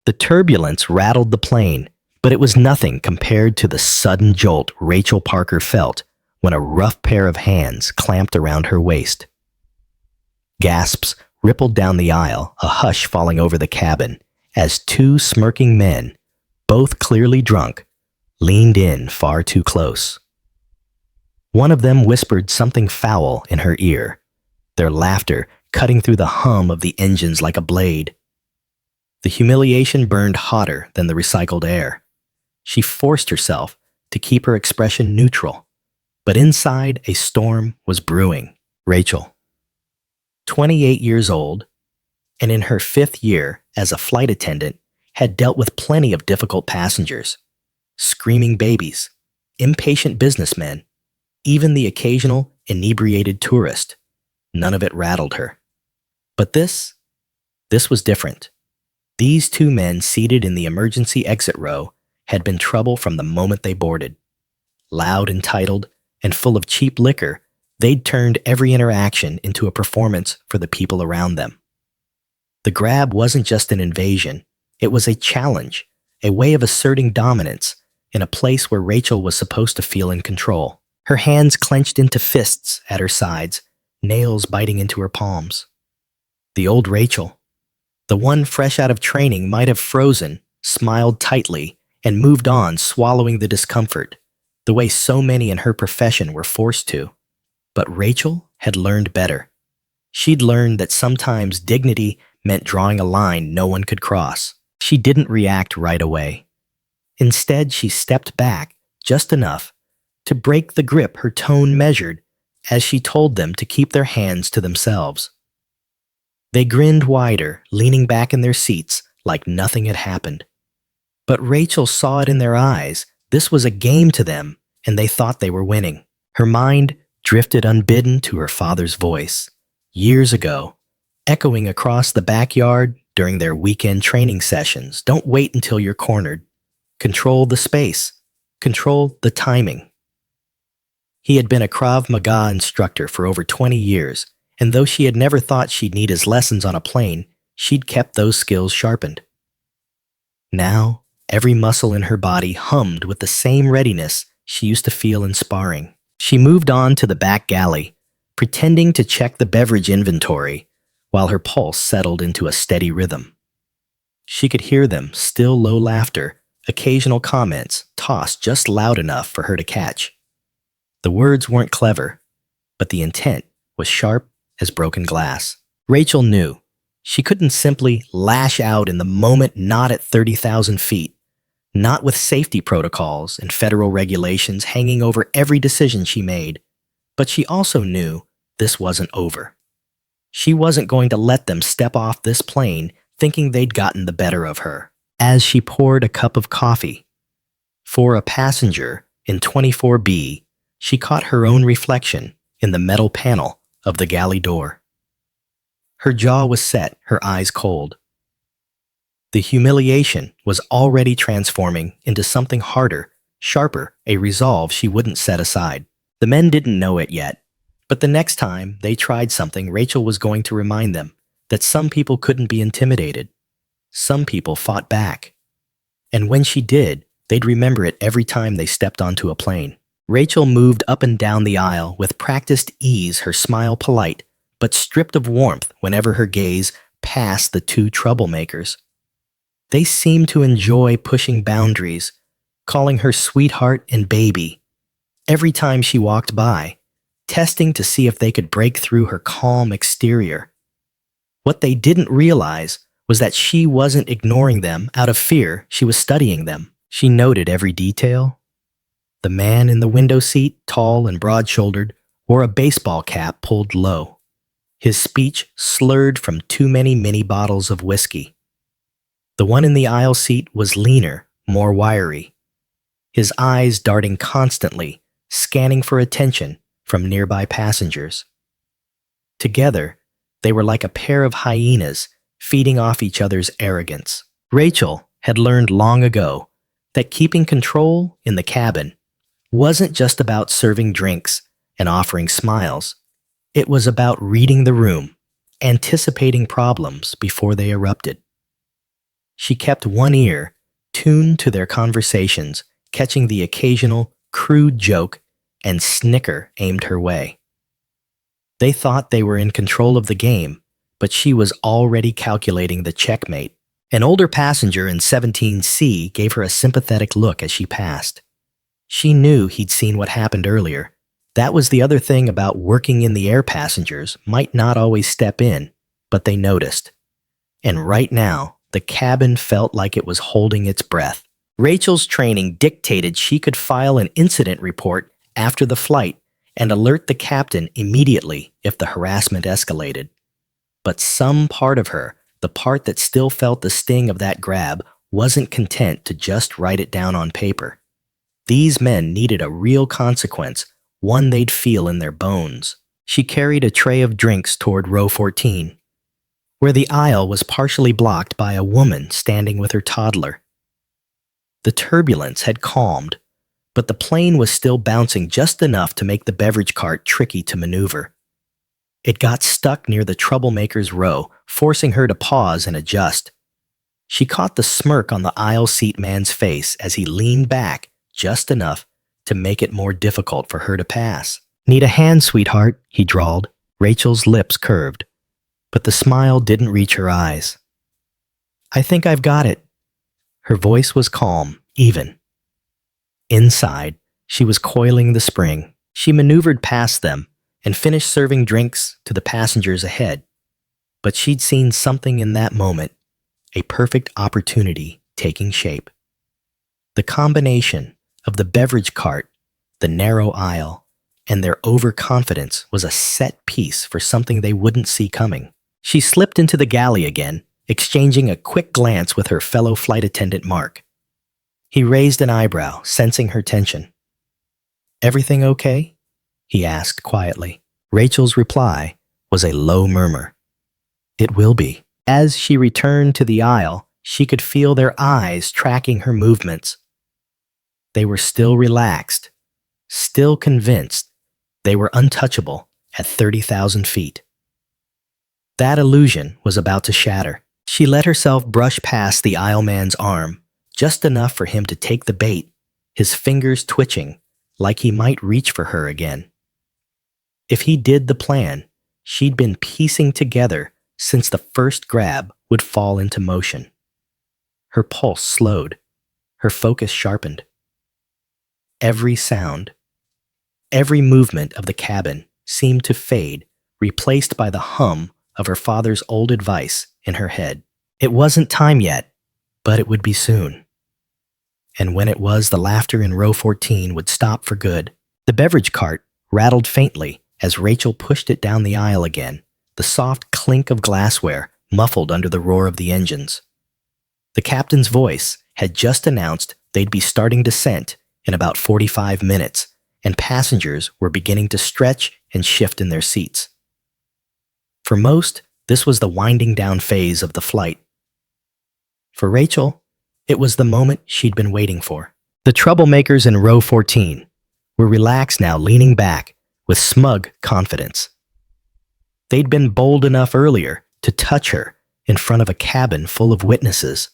The turbulence rattled the plane, but it was nothing compared to the sudden jolt Rachel Parker felt when a rough pair of hands clamped around her waist. Gasps rippled down the aisle, a hush falling over the cabin, as two smirking men, both clearly drunk, leaned in far too close. One of them whispered something foul in her ear, their laughter cutting through the hum of the engines like a blade. The humiliation burned hotter than the recycled air. She forced herself to keep her expression neutral, but inside a storm was brewing. Rachel, 28 years old, and in her 5th year as a flight attendant, had dealt with plenty of difficult passengers, screaming babies, impatient businessmen, even the occasional inebriated tourist. None of it rattled her. But this was different. These two men seated in the emergency exit row had been trouble from the moment they boarded. Loud, entitled, and full of cheap liquor, they'd turned every interaction into a performance for the people around them. The grab wasn't just an invasion, it was a challenge, a way of asserting dominance in a place where Rachel was supposed to feel in control. Her hands clenched into fists at her sides, nails biting into her palms. The old Rachel, the one fresh out of training, might have frozen, smiled tightly, and moved on, swallowing the discomfort, the way so many in her profession were forced to. But Rachel had learned better. She'd learned that sometimes dignity meant drawing a line no one could cross. She didn't react right away. Instead, she stepped back just enough to break the grip her tone measured as she told them to keep their hands to themselves. They grinned wider, leaning back in their seats like nothing had happened. But Rachel saw it in their eyes. This was a game to them, and they thought they were winning. Her mind drifted unbidden to her father's voice, years ago, echoing across the backyard during their weekend training sessions. Don't wait until you're cornered. Control the space. Control the timing. He had been a Krav Maga instructor for over 20 years, and though she had never thought she'd need his lessons on a plane, she'd kept those skills sharpened. Now, every muscle in her body hummed with the same readiness she used to feel in sparring. She moved on to the back galley, pretending to check the beverage inventory, while her pulse settled into a steady rhythm. She could hear them, still low laughter, occasional comments tossed just loud enough for her to catch. The words weren't clever, but the intent was sharp as broken glass. Rachel knew she couldn't simply lash out in the moment, not at 30,000 feet, not with safety protocols and federal regulations hanging over every decision she made. But she also knew this wasn't over. She wasn't going to let them step off this plane thinking they'd gotten the better of her. As she poured a cup of coffee for a passenger in 24B, she caught her own reflection in the metal panel of the galley door. Her jaw was set, her eyes cold. The humiliation was already transforming into something harder, sharper, a resolve she wouldn't set aside. The men didn't know it yet, but the next time they tried something, Rachel was going to remind them that some people couldn't be intimidated. Some people fought back. And when she did, they'd remember it every time they stepped onto a plane. Rachel moved up and down the aisle with practiced ease, her smile polite, but stripped of warmth whenever her gaze passed the two troublemakers. They seemed to enjoy pushing boundaries, calling her sweetheart and baby every time she walked by, testing to see if they could break through her calm exterior. What they didn't realize was that she wasn't ignoring them out of fear, she was studying them. She noted every detail. The man in the window seat, tall and broad-shouldered, wore a baseball cap pulled low. His speech slurred from too many mini bottles of whiskey. The one in the aisle seat was leaner, more wiry, his eyes darting constantly, scanning for attention from nearby passengers. Together, they were like a pair of hyenas feeding off each other's arrogance. Rachel had learned long ago that keeping control in the cabin wasn't just about serving drinks and offering smiles. It was about reading the room, anticipating problems before they erupted. She kept one ear tuned to their conversations, catching the occasional crude joke and snicker aimed her way. They thought they were in control of the game, but she was already calculating the checkmate. An older passenger in 17C gave her a sympathetic look as she passed. She knew he'd seen what happened earlier. That was the other thing about working in the air. Passengers might not always step in, but they noticed. And right now, the cabin felt like it was holding its breath. Rachel's training dictated she could file an incident report after the flight and alert the captain immediately if the harassment escalated. But some part of her, the part that still felt the sting of that grab, wasn't content to just write it down on paper. These men needed a real consequence, one they'd feel in their bones. She carried a tray of drinks toward row 14, where the aisle was partially blocked by a woman standing with her toddler. The turbulence had calmed, but the plane was still bouncing just enough to make the beverage cart tricky to maneuver. It got stuck near the troublemaker's row, forcing her to pause and adjust. She caught the smirk on the aisle seat man's face as he leaned back just enough to make it more difficult for her to pass. "Need a hand, sweetheart," he drawled. Rachel's lips curved, but the smile didn't reach her eyes. "I think I've got it." Her voice was calm, even. Inside, she was coiling the spring. She maneuvered past them and finished serving drinks to the passengers ahead. But she'd seen something in that moment, a perfect opportunity taking shape. The combination of the beverage cart, the narrow aisle, and their overconfidence was a set piece for something they wouldn't see coming. She slipped into the galley again, exchanging a quick glance with her fellow flight attendant Mark. He raised an eyebrow, sensing her tension. "Everything okay?" he asked quietly. Rachel's reply was a low murmur. "It will be." As she returned to the aisle, she could feel their eyes tracking her movements. They were still relaxed, still convinced they were untouchable at 30,000 feet. That illusion was about to shatter. She let herself brush past the aisleman's arm, just enough for him to take the bait, his fingers twitching like he might reach for her again. If he did the plan she'd been piecing together since the first grab would fall into motion. Her pulse slowed, her focus sharpened. Every sound, every movement of the cabin seemed to fade, replaced by the hum of her father's old advice in her head. It wasn't time yet, but it would be soon. And when it was, the laughter in row 14 would stop for good. The beverage cart rattled faintly as Rachel pushed it down the aisle again, the soft clink of glassware muffled under the roar of the engines. The captain's voice had just announced they'd be starting descent in about 45 minutes, and passengers were beginning to stretch and shift in their seats. For most, this was the winding down phase of the flight. For Rachel, it was the moment she'd been waiting for. The troublemakers in row 14 were relaxed now, leaning back with smug confidence. They'd been bold enough earlier to touch her in front of a cabin full of witnesses.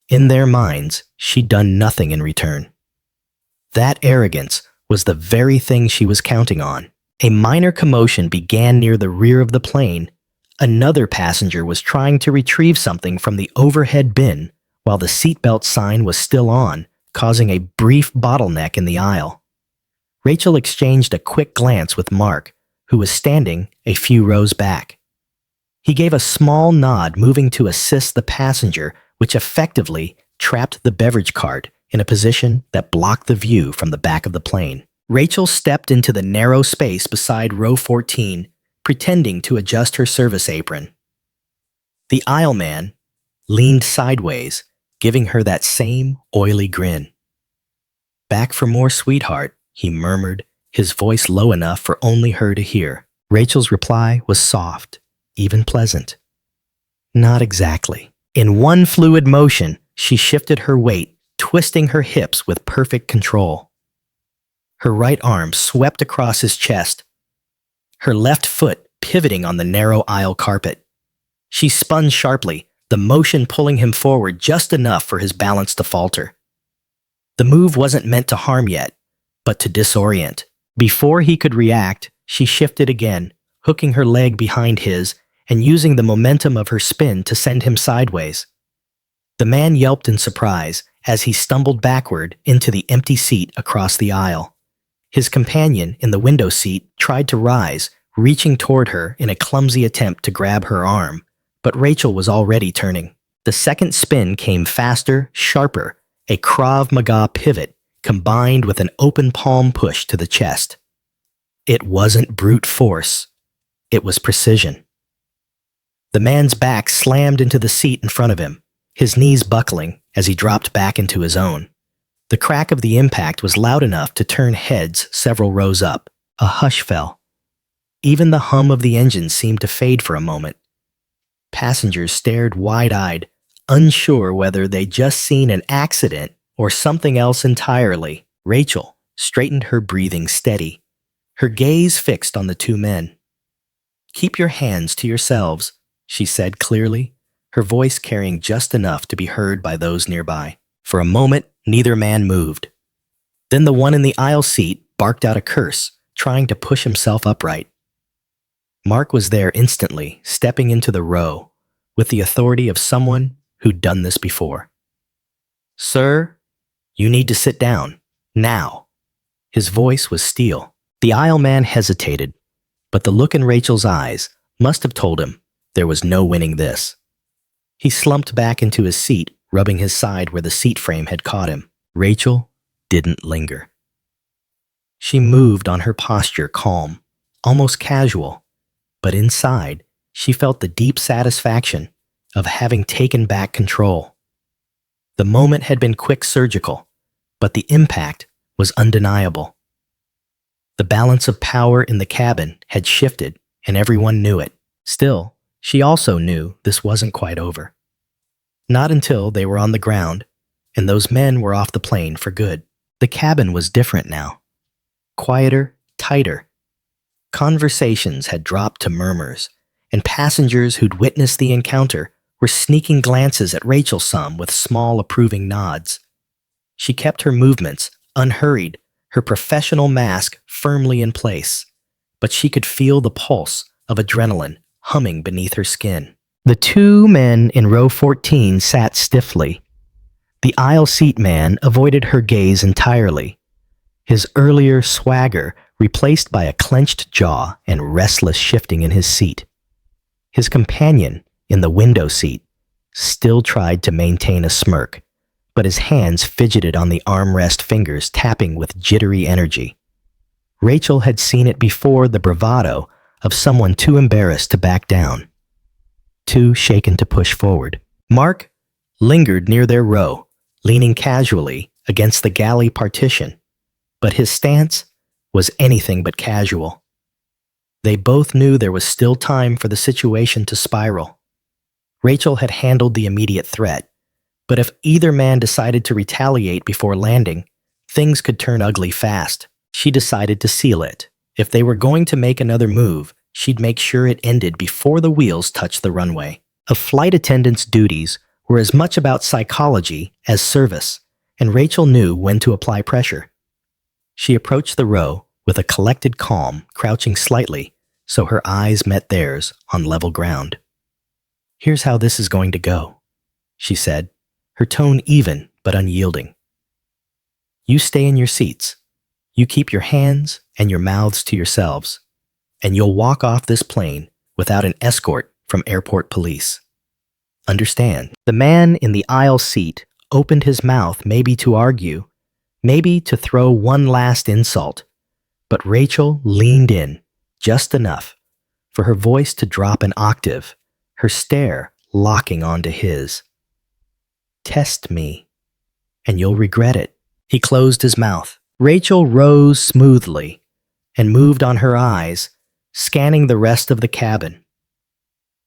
In their minds, she'd done nothing in return. That arrogance was the very thing she was counting on. A minor commotion began near the rear of the plane. Another passenger was trying to retrieve something from the overhead bin while the seatbelt sign was still on, causing a brief bottleneck in the aisle. Rachel exchanged a quick glance with Mark, who was standing a few rows back. He gave a small nod, moving to assist the passenger, which effectively trapped the beverage cart in a position that blocked the view from the back of the plane. Rachel stepped into the narrow space beside row 14, pretending to adjust her service apron. The aisleman leaned sideways, giving her that same oily grin. "Back for more, sweetheart," he murmured, his voice low enough for only her to hear. Rachel's reply was soft, even pleasant. "Not exactly." In one fluid motion, she shifted her weight, twisting her hips with perfect control. Her right arm swept across his chest, her left foot pivoting on the narrow aisle carpet. She spun sharply, the motion pulling him forward just enough for his balance to falter. The move wasn't meant to harm yet, but to disorient. Before he could react, she shifted again, hooking her leg behind his and using the momentum of her spin to send him sideways. The man yelped in surprise as he stumbled backward into the empty seat across the aisle. His companion in the window seat tried to rise, reaching toward her in a clumsy attempt to grab her arm, but Rachel was already turning. The second spin came faster, sharper, a Krav Maga pivot combined with an open palm push to the chest. It wasn't brute force. It was precision. The man's back slammed into the seat in front of him, his knees buckling as he dropped back into his own. The crack of the impact was loud enough to turn heads several rows up. A hush fell. Even the hum of the engine seemed to fade for a moment. Passengers stared wide-eyed, unsure whether they'd just seen an accident or something else entirely. Rachel straightened her breathing steady, her gaze fixed on the two men. "Keep your hands to yourselves," she said clearly, her voice carrying just enough to be heard by those nearby. For a moment, neither man moved. Then the one in the aisle seat barked out a curse, trying to push himself upright. Mark was there instantly, stepping into the row, with the authority of someone who'd done this before. "Sir, you need to sit down, now." His voice was steel. The aisle man hesitated, but the look in Rachel's eyes must have told him there was no winning this. He slumped back into his seat, rubbing his side where the seat frame had caught him. Rachel didn't linger. She moved on her posture calm, almost casual, but inside, she felt the deep satisfaction of having taken back control. The moment had been quick surgical, but the impact was undeniable. The balance of power in the cabin had shifted, and everyone knew it. Still, she also knew this wasn't quite over. Not until they were on the ground, and those men were off the plane for good. The cabin was different now. Quieter, tighter. Conversations had dropped to murmurs, and passengers who'd witnessed the encounter were sneaking glances at Rachel, some with small approving nods. She kept her movements unhurried, her professional mask firmly in place, but she could feel the pulse of adrenaline humming beneath her skin. The two men in row 14 sat stiffly. The aisle seat man avoided her gaze entirely, his earlier swagger replaced by a clenched jaw and restless shifting in his seat. His companion in the window seat still tried to maintain a smirk, but his hands fidgeted on the armrest fingers, tapping with jittery energy. Rachel had seen it before, the bravado of someone too embarrassed to back down, too shaken to push forward. Mark lingered near their row, leaning casually against the galley partition, but his stance was anything but casual. They both knew there was still time for the situation to spiral. Rachel had handled the immediate threat, but if either man decided to retaliate before landing, things could turn ugly fast. She decided to seal it. If they were going to make another move, she'd make sure it ended before the wheels touched the runway. A flight attendant's duties were as much about psychology as service, and Rachel knew when to apply pressure. She approached the row with a collected calm, crouching slightly so her eyes met theirs on level ground. "Here's how this is going to go," she said, her tone even but unyielding. "You stay in your seats. You keep your hands and your mouths to yourselves, and you'll walk off this plane without an escort from airport police. Understand?" The man in the aisle seat opened his mouth, maybe to argue, maybe to throw one last insult, but Rachel leaned in just enough for her voice to drop an octave, her stare locking onto his. "Test me, and you'll regret it." He closed his mouth. Rachel rose smoothly and moved on her eyes, scanning the rest of the cabin.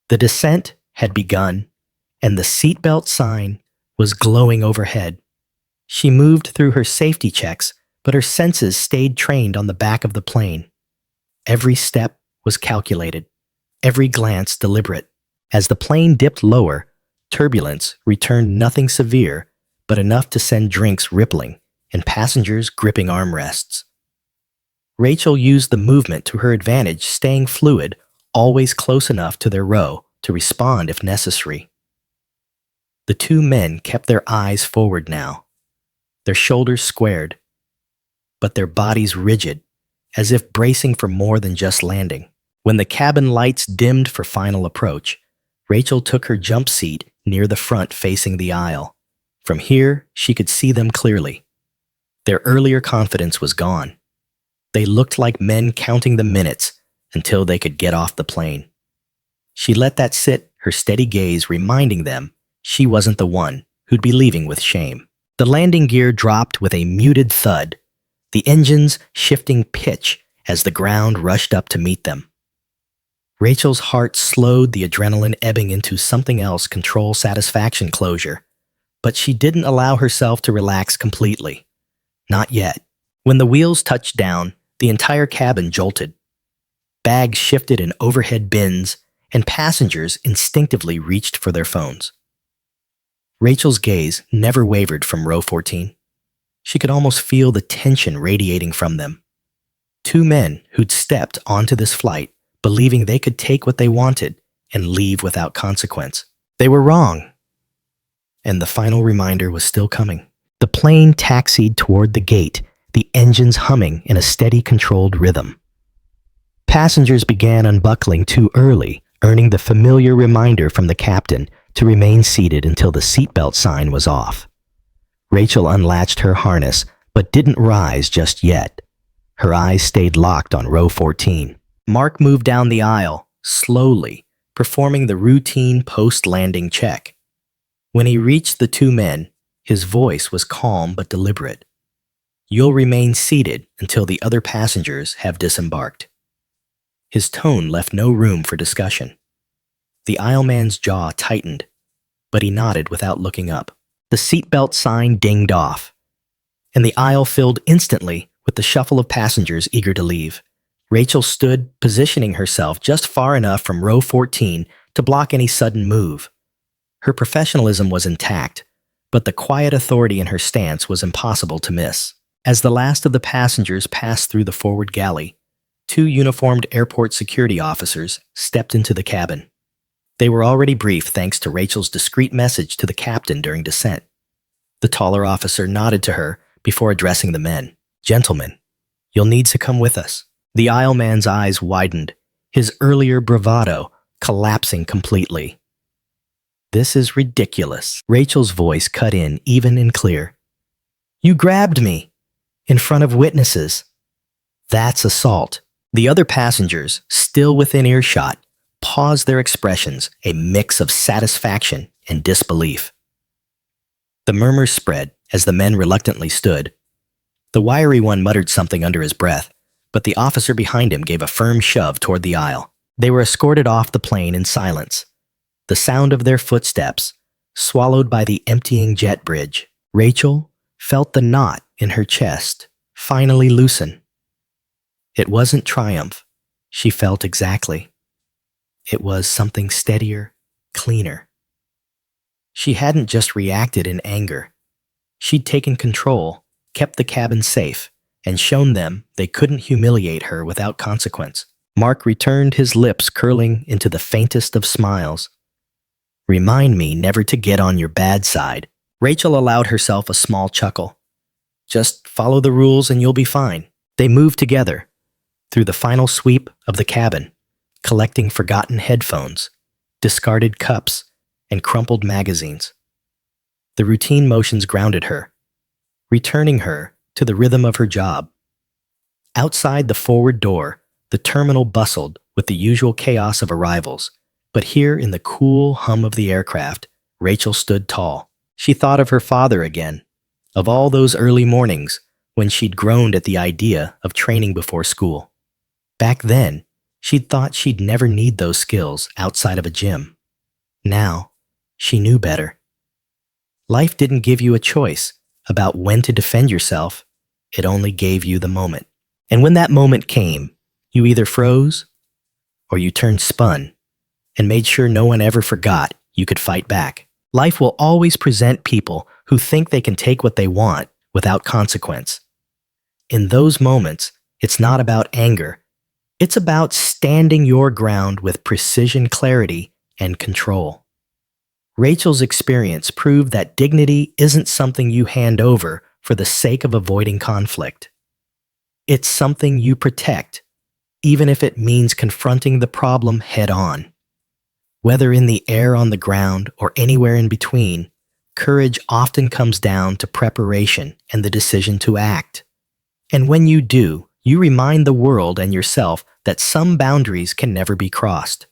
The descent had begun, and the seatbelt sign was glowing overhead. She moved through her safety checks, but her senses stayed trained on the back of the plane. Every step was calculated, every glance deliberate. As the plane dipped lower, Turbulence returned nothing severe, but enough to send drinks rippling and passengers gripping armrests. Rachel used the movement to her advantage, staying fluid, always close enough to their row to respond if necessary. The two men kept their eyes forward now, their shoulders squared, but their bodies rigid, as if bracing for more than just landing. When the cabin lights dimmed for final approach, Rachel took her jump seat near the front facing the aisle. From here, she could see them clearly. Their earlier confidence was gone. They looked like men counting the minutes until they could get off the plane. She let that sit, her steady gaze reminding them she wasn't the one who'd be leaving with shame. The landing gear dropped with a muted thud, the engines shifting pitch as the ground rushed up to meet them. Rachel's heart slowed, the adrenaline ebbing into something else, control, satisfaction, closure. But she didn't allow herself to relax completely. Not yet. When the wheels touched down, the entire cabin jolted. Bags shifted in overhead bins, and passengers instinctively reached for their phones. Rachel's gaze never wavered from row 14. She could almost feel the tension radiating from them. Two men who'd stepped onto this flight believing they could take what they wanted and leave without consequence. They were wrong. And the final reminder was still coming. The plane taxied toward the gate, the engines humming in a steady, controlled rhythm. Passengers began unbuckling too early, earning the familiar reminder from the captain to remain seated until the seatbelt sign was off. Rachel unlatched her harness, but didn't rise just yet. Her eyes stayed locked on row 14. Mark moved down the aisle, slowly, performing the routine post-landing check. When he reached the two men, his voice was calm but deliberate. "You'll remain seated until the other passengers have disembarked." His tone left no room for discussion. The aisleman's jaw tightened, but he nodded without looking up. The seatbelt sign dinged off, and the aisle filled instantly with the shuffle of passengers eager to leave. Rachel stood, positioning herself just far enough from row 14 to block any sudden move. Her professionalism was intact, but the quiet authority in her stance was impossible to miss. As the last of the passengers passed through the forward galley, two uniformed airport security officers stepped into the cabin. They were already briefed thanks to Rachel's discreet message to the captain during descent. The taller officer nodded to her before addressing the men. "Gentlemen, you'll need to come with us." The aisleman's eyes widened, his earlier bravado collapsing completely. "This is ridiculous." Rachel's voice cut in, even and clear. "You grabbed me in front of witnesses. That's assault." The other passengers, still within earshot, paused, their expressions a mix of satisfaction and disbelief. The murmurs spread as the men reluctantly stood. The wiry one muttered something under his breath, but the officer behind him gave a firm shove toward the aisle. They were escorted off the plane in silence, the sound of their footsteps swallowed by the emptying jet bridge. Rachel felt the knot in her chest finally loosen. It wasn't triumph, she felt exactly. It was something steadier, cleaner. She hadn't just reacted in anger. She'd taken control, kept the cabin safe, and shown them they couldn't humiliate her without consequence. Mark returned, his lips curling into the faintest of smiles. "Remind me never to get on your bad side." Rachel allowed herself a small chuckle. "Just follow the rules and you'll be fine." They moved together through the final sweep of the cabin, collecting forgotten headphones, discarded cups, and crumpled magazines. The routine motions grounded her, returning her to the rhythm of her job. Outside the forward door, the terminal bustled with the usual chaos of arrivals, but here in the cool hum of the aircraft, Rachel stood tall. She thought of her father again, of all those early mornings when she'd groaned at the idea of training before school. Back then, she'd thought she'd never need those skills outside of a gym. Now, she knew better. Life didn't give you a choice about when to defend yourself, it only gave you the moment. And when that moment came, you either froze or you turned spun and made sure no one ever forgot you could fight back. Life will always present people who think they can take what they want without consequence. In those moments, it's not about anger. It's about standing your ground with precision, clarity, and control. Rachel's experience proved that dignity isn't something you hand over for the sake of avoiding conflict. It's something you protect, even if it means confronting the problem head-on. Whether in the air, on the ground, or anywhere in between, courage often comes down to preparation and the decision to act. And when you do, you remind the world and yourself that some boundaries can never be crossed.